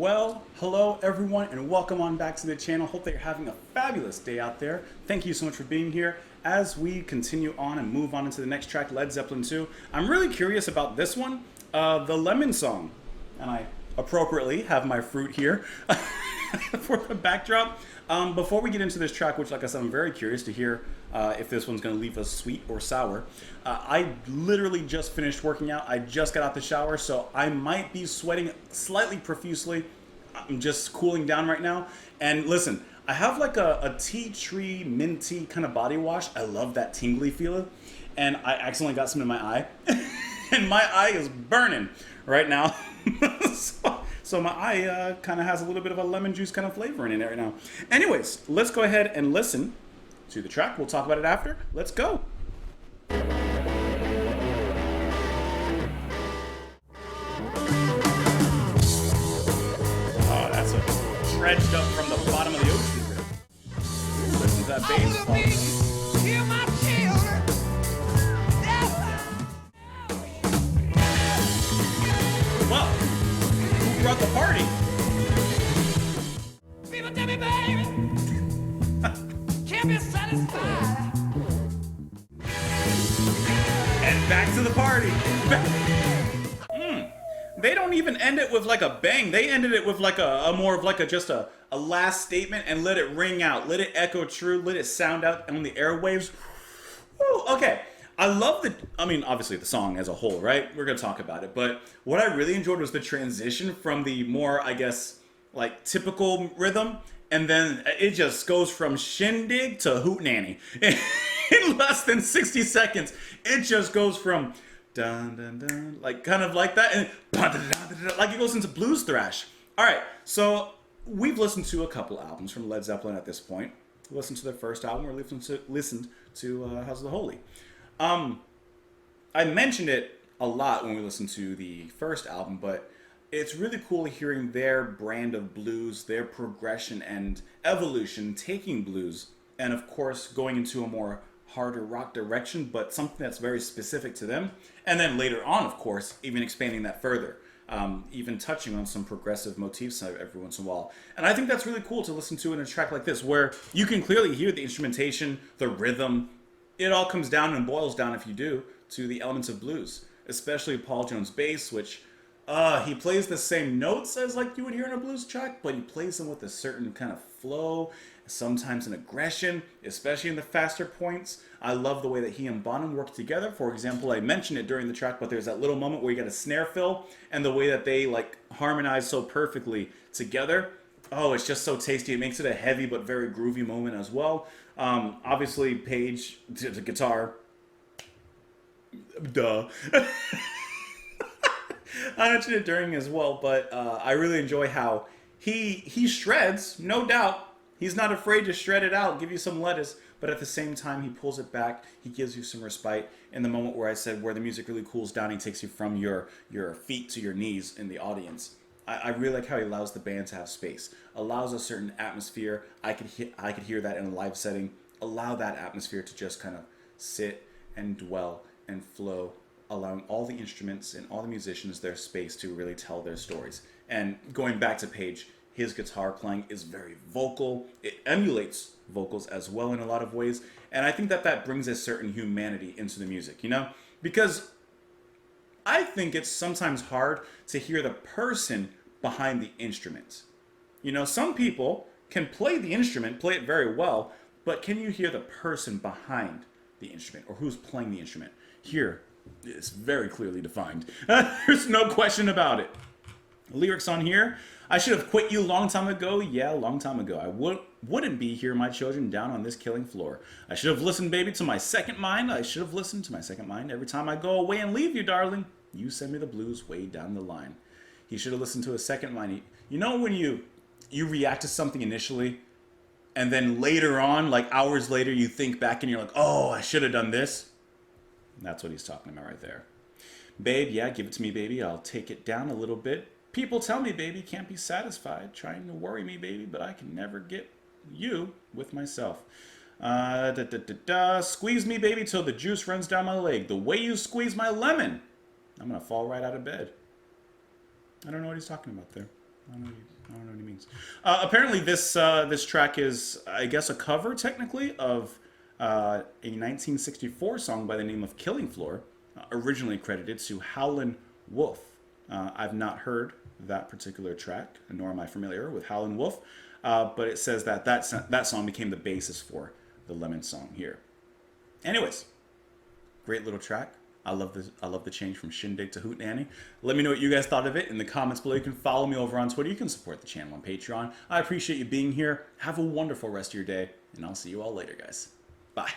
Well, hello everyone and welcome on back to the channel. Hope that you're having a fabulous day out there. Thank you so much for being here. As we continue on and move on into the next track, Led Zeppelin 2, I'm really curious about this one, the Lemon song. And I appropriately have my fruit here for the backdrop. Before we get into this track, which like I said, I'm very curious to hear if this one's going to leave us sweet or sour. I literally just finished working out. I just got out the shower, so I might be sweating slightly profusely. I'm just cooling down right now. And listen, I have like a tea tree minty kind of body wash. I love that tingly feeling. And I accidentally got some in my eye. And my eye is burning right now. So my eye kind of has a little bit of a lemon juice kind of flavor in it right now. Anyways, let's go ahead and listen to the track. We'll talk about it after. Let's go. Oh, that's a dredged up from the bottom of the ocean. Listen to that bass. Well, who brought the party? People tell me, baby, can't be satisfied. And back to the party. They don't even end it with like a bang. They ended it with like a more of like just a last statement and let it ring out. Let it echo true. Let it sound out on the airwaves. Woo, okay. I love obviously the song as a whole, right? We're going to talk about it. But what I really enjoyed was the transition from the more, I guess, like typical rhythm. And then it just goes from shindig to hootenanny. In less than 60 seconds, it just goes from dun dun dun, like kind of like that, and dun, dun, dun, dun, dun, like it goes into blues thrash. All right, so we've listened to a couple albums from Led Zeppelin at this point. We listened to their first album, or listened to House of the Holy. I mentioned it a lot when we listened to the first album, but it's really cool hearing their brand of blues, their progression and evolution, taking blues, and of course going into a more harder rock direction, but something that's very specific to them. And then later on, of course, even expanding that further, even touching on some progressive motifs every once in a while. And I think that's really cool to listen to in a track like this, where you can clearly hear the instrumentation, the rhythm. It all comes down and boils down, if you do, to the elements of blues, especially Paul Jones' bass, which he plays the same notes as like you would hear in a blues track, but he plays them with a certain kind of flow, sometimes an aggression, especially in the faster points. I love the way that he and Bonham work together. For example, I mentioned it during the track, but there's that little moment where you get a snare fill, and the way that they like harmonize so perfectly together. Oh, it's just so tasty. It makes it a heavy but very groovy moment as well. Obviously, Page, the guitar. Duh. I mentioned it during as well, but I really enjoy how he shreds, no doubt. He's not afraid to shred it out, give you some lettuce, but at the same time, he pulls it back. He gives you some respite. In the moment where I said where the music really cools down, he takes you from your feet to your knees in the audience. I really like how he allows the band to have space, allows a certain atmosphere. I could hear that in a live setting. Allow that atmosphere to just kind of sit and dwell and flow, allowing all the instruments and all the musicians their space to really tell their stories. And going back to Page, his guitar playing is very vocal. It emulates vocals as well in a lot of ways. And I think that brings a certain humanity into the music, you know? Because I think it's sometimes hard to hear the person behind the instrument. You know, some people can play the instrument, play it very well, but can you hear the person behind the instrument or who's playing the instrument? Here, it's very clearly defined. There's no question about it. Lyrics on here. I should have quit you long time ago. Yeah, a long time ago. I wouldn't be here, my children, down on this killing floor. I should have listened, baby, to my second mind. I should have listened to my second mind. Every time I go away and leave you, darling, you send me the blues way down the line. He should have listened to his second mind. You know when you react to something initially, and then later on, like hours later, you think back and you're like, oh, I should have done this? That's what he's talking about right there. Babe, yeah, give it to me, baby. I'll take it down a little bit. People tell me, baby, can't be satisfied. Trying to worry me, baby, but I can never get you with myself. Squeeze me, baby, till the juice runs down my leg. The way you squeeze my lemon, I'm going to fall right out of bed. I don't know what he's talking about there. I don't know what he means. Apparently, this track is, I guess, a cover technically of a 1964 song by the name of "Killing Floor," originally credited to Howlin' Wolf. I've not heard that particular track, nor am I familiar with Howlin' Wolf, but it says that that song became the basis for the Lemon song here. Anyways, great little track. I love this. I love the change from Shindig to Hootenanny. Let me know what you guys thought of it in the comments below. You can follow me over on Twitter. You can support the channel on Patreon. I appreciate you being here. Have a wonderful rest of your day, and I'll see you all later, guys. Bye.